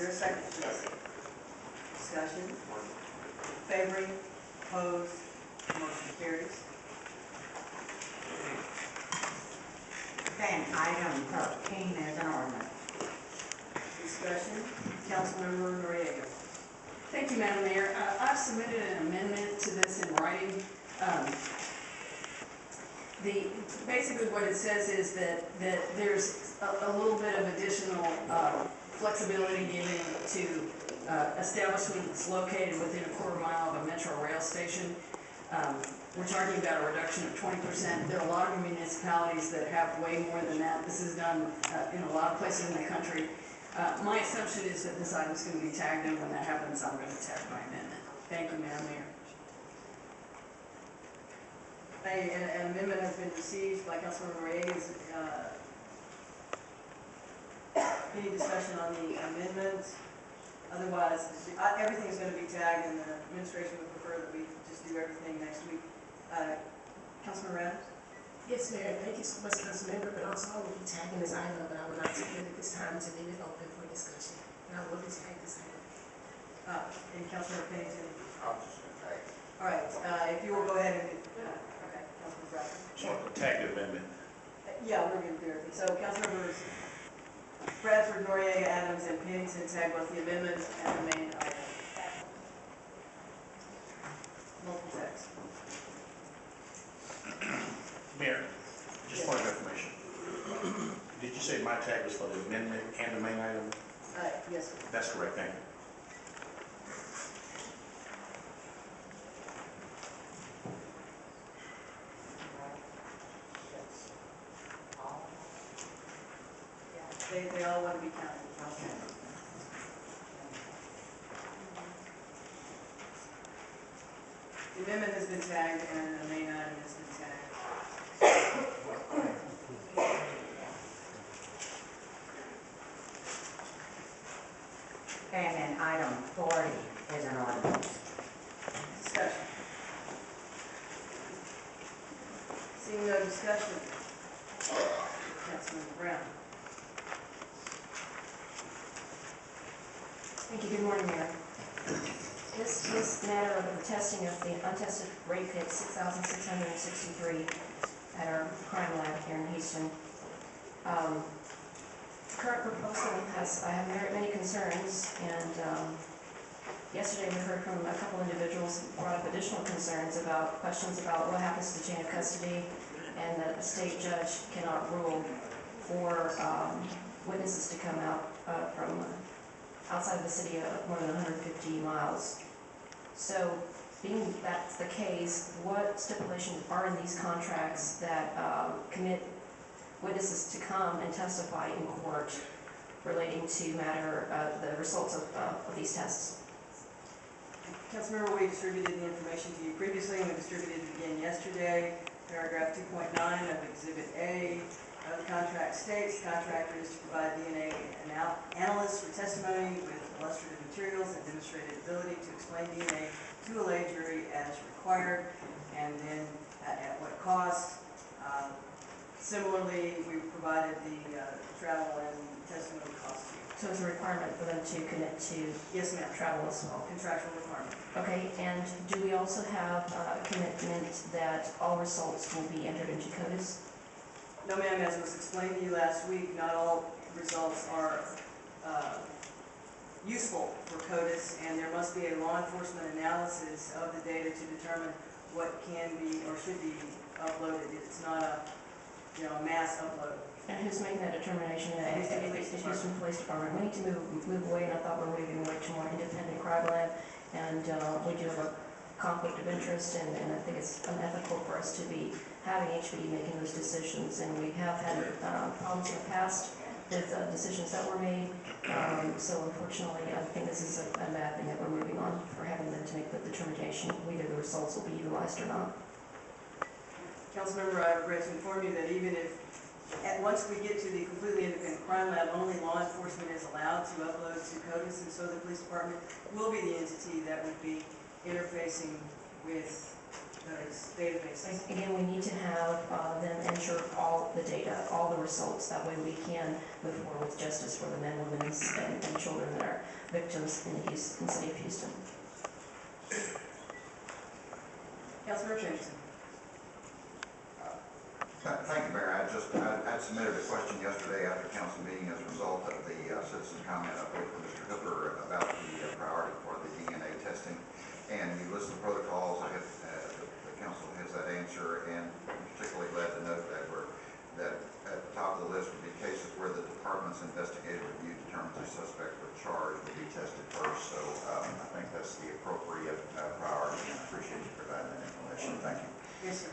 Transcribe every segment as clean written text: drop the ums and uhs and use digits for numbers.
there a second, please? Discussion? Favoring? Opposed? Motion carries. Then item 13 is an ordinance. Discussion? Councilmember Noriega. Thank you, Madam Mayor. I've submitted an amendment to this in writing. Basically what it says is that there's a little bit of additional flexibility given to establishments located within a quarter mile of a metro rail station. We're talking about a reduction of 20%. There are a lot of municipalities that have way more than that. This is done in a lot of places in the country. My assumption is that this item is going to be tagged, and when that happens, I'm going to tag my amendment. Thank you, Madam Mayor. An amendment has been received by Councilmember Noriega. Any discussion on the amendment? Otherwise, everything is going to be tagged, and the administration would prefer that we just do everything next week. Councilmember Adams? Yes, Mayor. Thank you so much, Councilmember. But also, I will be tagging this item, but I will not submit it this time to leave it open for discussion. And I will be tagging this item. And Councilmember Pennington? I'm just going to tag. All right. If you will go ahead and okay, Councilmember Bradford. Just want to tag the amendment. Yeah, we're going to do everything. So Councilmembers Bradford, Noriega, Adams, and Pennington tag both the amendment and the main item. Multiple tags. Mayor, just point of information. Did you say my tag was for the amendment and the main item? Yes, sir. That's correct, thank you. They all want to be counted. The amendment has been tagged and the main item has been tagged. And then item 40 is an ordinance. Discussion. Seeing no discussion. Councilmember Brown. Thank you. Good morning, Mayor. This matter of the testing of the untested rate pit 6,663 at our crime lab here in Houston. The current proposal I have many concerns, and yesterday we heard from a couple individuals who brought up additional concerns about questions about what happens to the chain of custody, and that the state judge cannot rule for witnesses to come out from outside of the city of more than 150 miles. So, being that's the case, what stipulations are in these contracts that commit witnesses to come and testify in court relating to the results of these tests? Councilmember, we distributed the information to you previously, and we distributed it again yesterday. Paragraph 2.9 of Exhibit A of the contract states the contractor is to provide DNA analysts for testimony with illustrative materials and demonstrated ability to explain DNA to a lay jury as required, and then at what cost. Similarly, we provided the travel and testimony costs to you. So it's a requirement for them to commit to Yes, ma'am. travel as well. Contractual requirement. Okay, and do we also have a commitment that all results will be entered into CODIS? No, ma'am. As was explained to you last week, not all results are useful for CODIS, and there must be a law enforcement analysis of the data to determine what can be or should be uploaded. It's not a mass upload. And who's making that determination? It's the Houston Police Department. We need to move away, and I thought we were moving away to more independent crime lab, and we do have a conflict of interest, and I think it's unethical for us to be having HPD making those decisions, and we have had problems in the past with decisions that were made, so unfortunately I think this is a bad thing that we're moving on for having them to make the determination whether the results will be utilized or not. Councilmember, I regret to inform you that even if once we get to the completely independent crime lab, only law enforcement is allowed to upload to CODIS, and so the police department will be the entity that would be interfacing with those databases. Again, we need to have them enter all the data, all the results. That way we can move forward with justice for the men, women, and children that are victims in the city of Houston. Councilmember Jameson. Thank you, Mayor. I submitted a question yesterday after council meeting as a result of the citizen comment update from Mr. Hooper about the priority for the DNA testing. And you list the protocols. The council has that answer, and particularly glad to note that that at the top of the list would be cases where the department's investigative review determines a suspect or charge will be tested first. So I think that's the appropriate priority, and I appreciate you providing that information. Thank you. Yes, sir.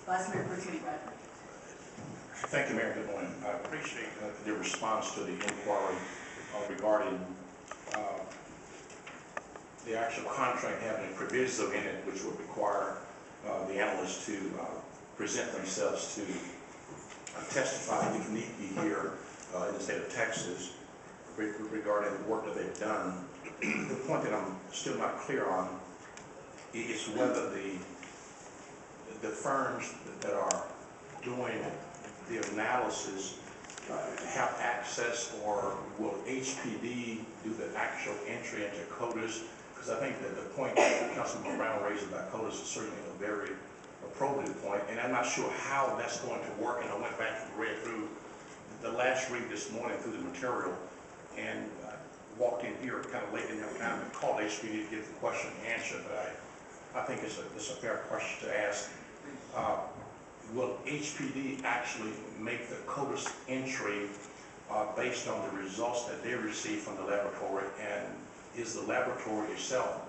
Vice Mayor Pro Tem Bradford. Thank you, Mayor. Good morning. I appreciate the response to the inquiry regarding the actual contract having a proviso in it which would require the analysts to present themselves to testify if need be here in the state of Texas regarding the work that they've done. The point that I'm still not clear on is whether the firms that are doing the analysis have access, or will HPD do the actual entry into CODIS? Because I think that the point that Councilman Brown raised about CODIS is certainly a very appropriate point, and I'm not sure how that's going to work. And I went back and read through the last read this morning through the material, and walked in here kind of late in that time and called HPD to get the question answered. But I think it's a fair question to ask. Will HPD actually make the CODIS entry based on the results that they receive from the laboratory, and is the laboratory itself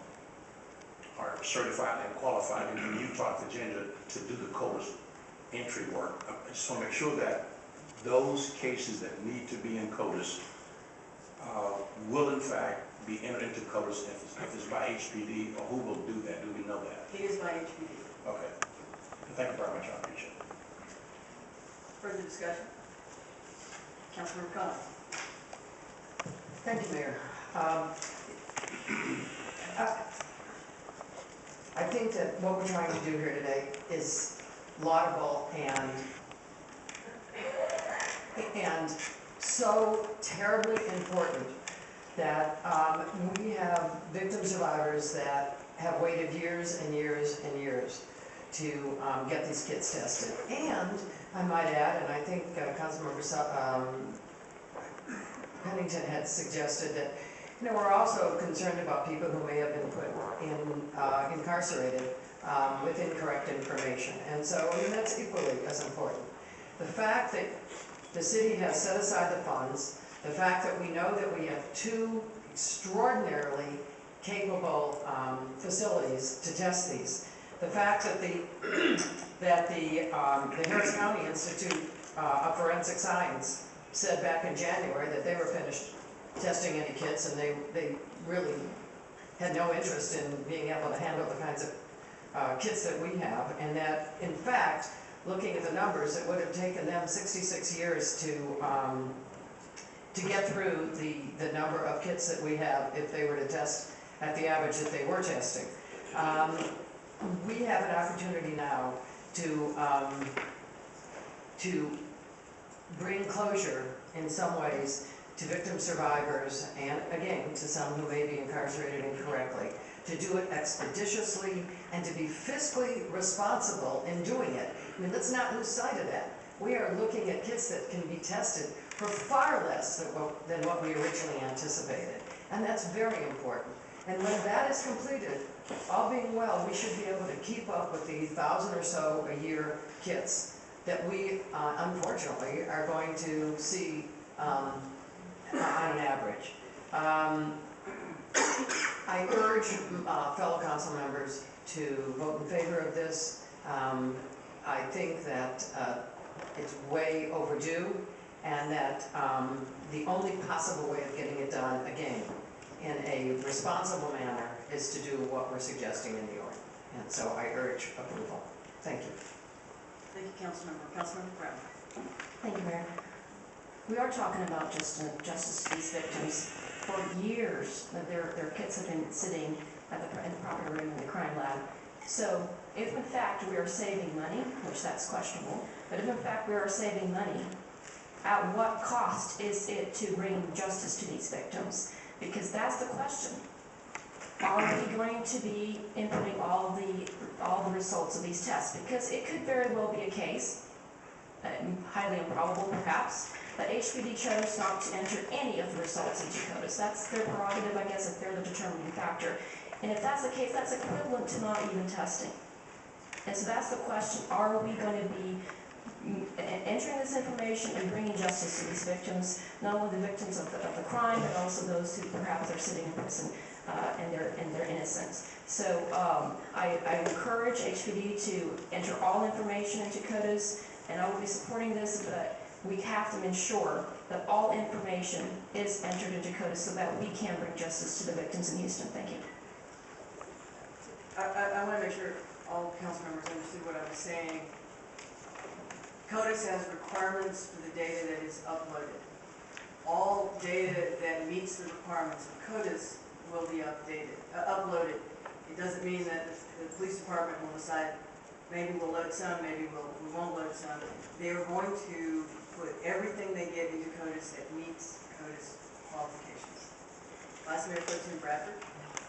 are certified and qualified in Utah, Virginia to do the CODIS entry work? I just want to make sure that those cases that need to be in CODIS will in fact be entered into CODIS if it's by HPD, or who will do that? Do we know that? It is by HPD. Okay. Thank you very much. I appreciate it. Further discussion? Councilmember Connell. Thank you, Mayor. I think that what we're trying to do here today is laudable and so terribly important that we have victim survivors that have waited years and years and years to get these kids tested. And I might add, and I think Councilmember Pennington had suggested that, you know, we're also concerned about people who may have been put in incarcerated with incorrect information. And so, I mean, that's equally as important. The fact that the city has set aside the funds, the fact that we know that we have two extraordinarily capable facilities to test these, the fact that the Harris County Institute of Forensic Science said back in January that they were finished testing any kits, and they really had no interest in being able to handle the kinds of kits that we have, and that in fact, looking at the numbers, it would have taken them 66 years to get through the number of kits that we have if they were to test at the average that they were testing. We have an opportunity now to bring closure in some ways to victim survivors, and again, to some who may be incarcerated incorrectly, to do it expeditiously and to be fiscally responsible in doing it. I mean, let's not lose sight of that. We are looking at kits that can be tested for far less than what we originally anticipated, and that's very important. And when that is completed, all being well, we should be able to keep up with the 1,000 or so a year kits that we, unfortunately, are going to see on an average. I urge fellow council members to vote in favor of this. I think that it's way overdue, and that the only possible way of getting it done, again, in a responsible manner, is to do what we're suggesting in the order. And so I urge approval. Thank you. Thank you, Councilmember. Councilmember Brown. Thank you, Mayor. We are talking about justice to these victims. For years, their kits have been sitting in the property room in the crime lab. So if in fact we are saving money, which that's questionable, but if in fact we are saving money, at what cost is it to bring justice to these victims? Because that's the question. Are we going to be inputting all the results of these tests? Because it could very well be a case, highly improbable perhaps, that HPD chose not to enter any of the results into CODIS. That's their prerogative, I guess, if they're the determining factor. And if that's the case, that's equivalent to not even testing. And so that's the question. Are we going to be entering this information and bringing justice to these victims, not only the victims of the crime, but also those who perhaps are sitting in prison and they're innocent. So I encourage HPD to enter all information into CODIS, and I will be supporting this, but we have to ensure that all information is entered into CODIS so that we can bring justice to the victims in Houston. Thank you. I want to make sure all council members understood what I was saying. CODIS has requirements for the data that is uploaded. All data that meets the requirements of CODIS will be uploaded. It doesn't mean that the police department will decide maybe we'll load some, maybe we won't load some. They are going to put everything they get into CODIS that meets CODIS qualifications. Vice Mayor Pro Tem Bradford.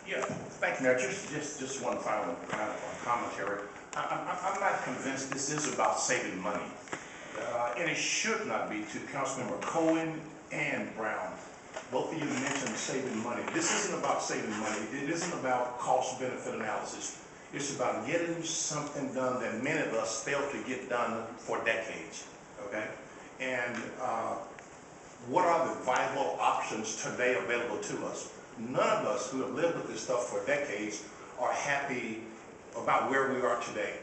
Yeah, thank you, Mayor. Just one final commentary. I'm not convinced this is about saving money. And it should not be. To Councilmember Cohen and Brown, both of you mentioned saving money. This isn't about saving money. It isn't about cost-benefit analysis. It's about getting something done that many of us failed to get done for decades, okay? And what are the viable options today available to us? None of us who have lived with this stuff for decades are happy about where we are today.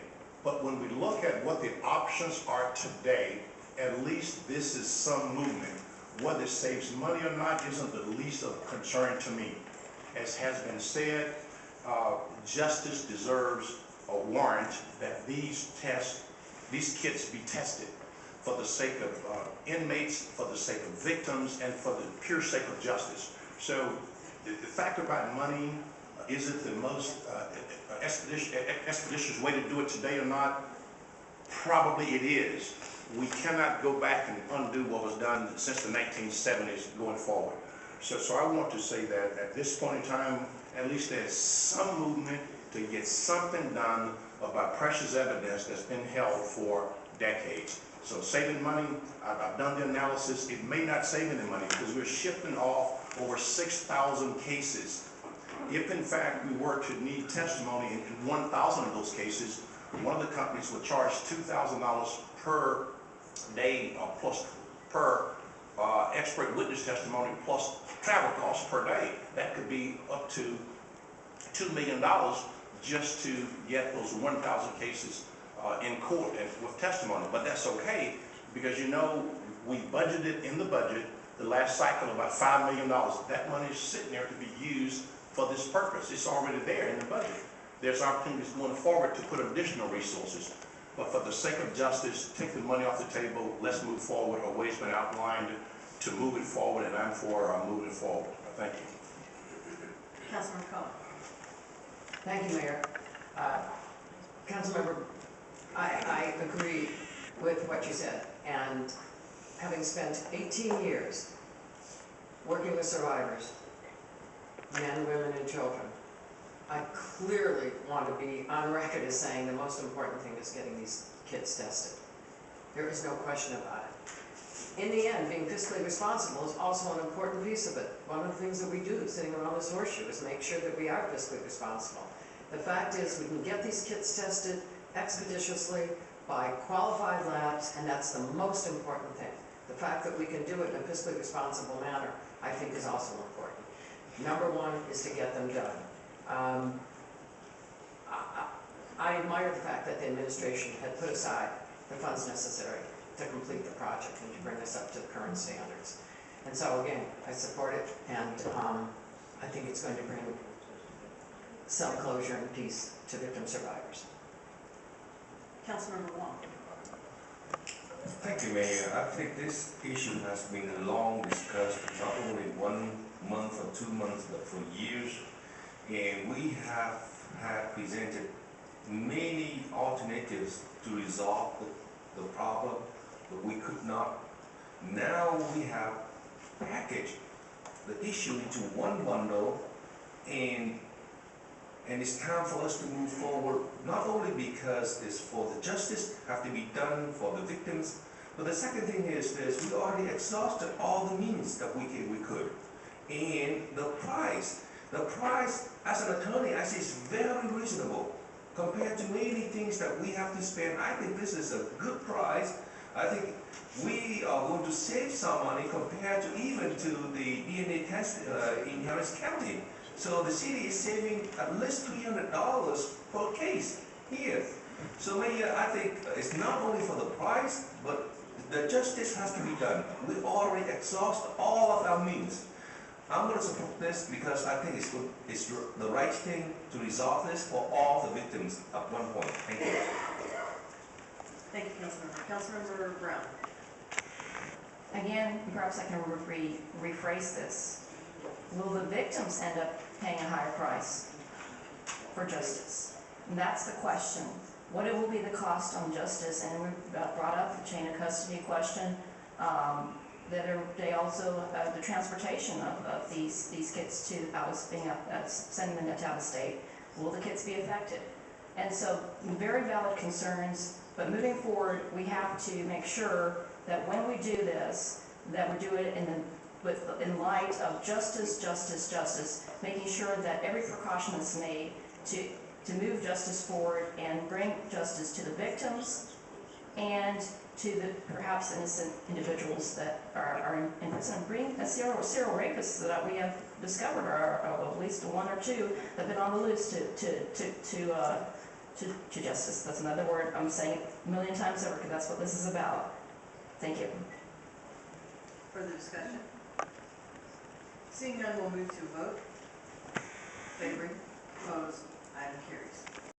But when we look at what the options are today, at least this is some movement. Whether it saves money or not isn't the least of concern to me. As has been said, justice deserves a warrant that these kits be tested for the sake of inmates, for the sake of victims, and for the pure sake of justice. So the fact about money, is it the most expeditious way to do it today or not? Probably it is. We cannot go back and undo what was done since the 1970s going forward. So I want to say that at this point in time, at least there's some movement to get something done about precious evidence that's been held for decades. So saving money, I've done the analysis. It may not save any money because we're shipping off over 6,000 cases. If in fact we were to need testimony in 1,000 of those cases, one of the companies would charge $2,000 per day plus per expert witness testimony plus travel costs per day. That could be up to $2 million just to get those 1,000 cases in court and with testimony. But that's okay because you know we budgeted in the budget the last cycle about $5 million. That money is sitting there to be used for this purpose. It's already there in the budget. There's opportunities going forward to put additional resources. But for the sake of justice, take the money off the table. Let's move forward. A way's been outlined to move it forward, and I'm for moving it forward. Thank you. Councilman Cohen. Thank you, Mayor. Councilmember, I agree with what you said. And having spent 18 years working with survivors, men, women, and children, I clearly want to be on record as saying the most important thing is getting these kids tested. There is no question about it. In the end, being fiscally responsible is also an important piece of it. One of the things that we do sitting around this horseshoe is make sure that we are fiscally responsible. The fact is we can get these kids tested expeditiously by qualified labs, and that's the most important thing. The fact that we can do it in a fiscally responsible manner, I think, is also important. Number one is to get them done. I admire the fact that the administration had put aside the funds necessary to complete the project and to bring us up to the current standards. And so again, I support it, and I think it's going to bring some closure and peace to victim survivors. Councilmember Wong. Thank you, Mayor. I think this issue has been long discussed, not only 1 month or 2 months, but for years. And we have had presented many alternatives to resolve the problem, but we could not. Now we have packaged the issue into one bundle, and it's time for us to move forward, not only because it's for the justice have to be done for the victims, but the second thing is this: we already exhausted all the means that we could, and the price as an attorney actually is very reasonable compared to many things that we have to spend. I think this is a good price. I think we are going to save some money compared to even to the DNA test in Harris County. So the city is saving at least $300 per case here. So Mayor, I think it's not only for the price, but the justice has to be done. We already exhaust all of our means. I'm going to support this because I think it's good. It's the right thing to resolve this for all the victims at one point. Thank you. Thank you, Councilmember. Councilmember Brown. Again, perhaps I can rephrase this. Will the victims end up paying a higher price for justice? And that's the question. What it will be the cost on justice? And we brought up the chain of custody question. They also the transportation of these kids to sending them out of state. Will the kids be affected? And so, very valid concerns. But moving forward, we have to make sure that when we do this, that we do it in light of justice, making sure that every precaution is made to move justice forward and bring justice to the victims and to the perhaps innocent individuals that are in prison. Bring serial rapists that we have discovered are at least one or two that have been on the loose to justice. That's another word I'm saying a million times over because that's what this is about. Thank you. Further discussion? Seeing none, we'll move to a vote. Favoring?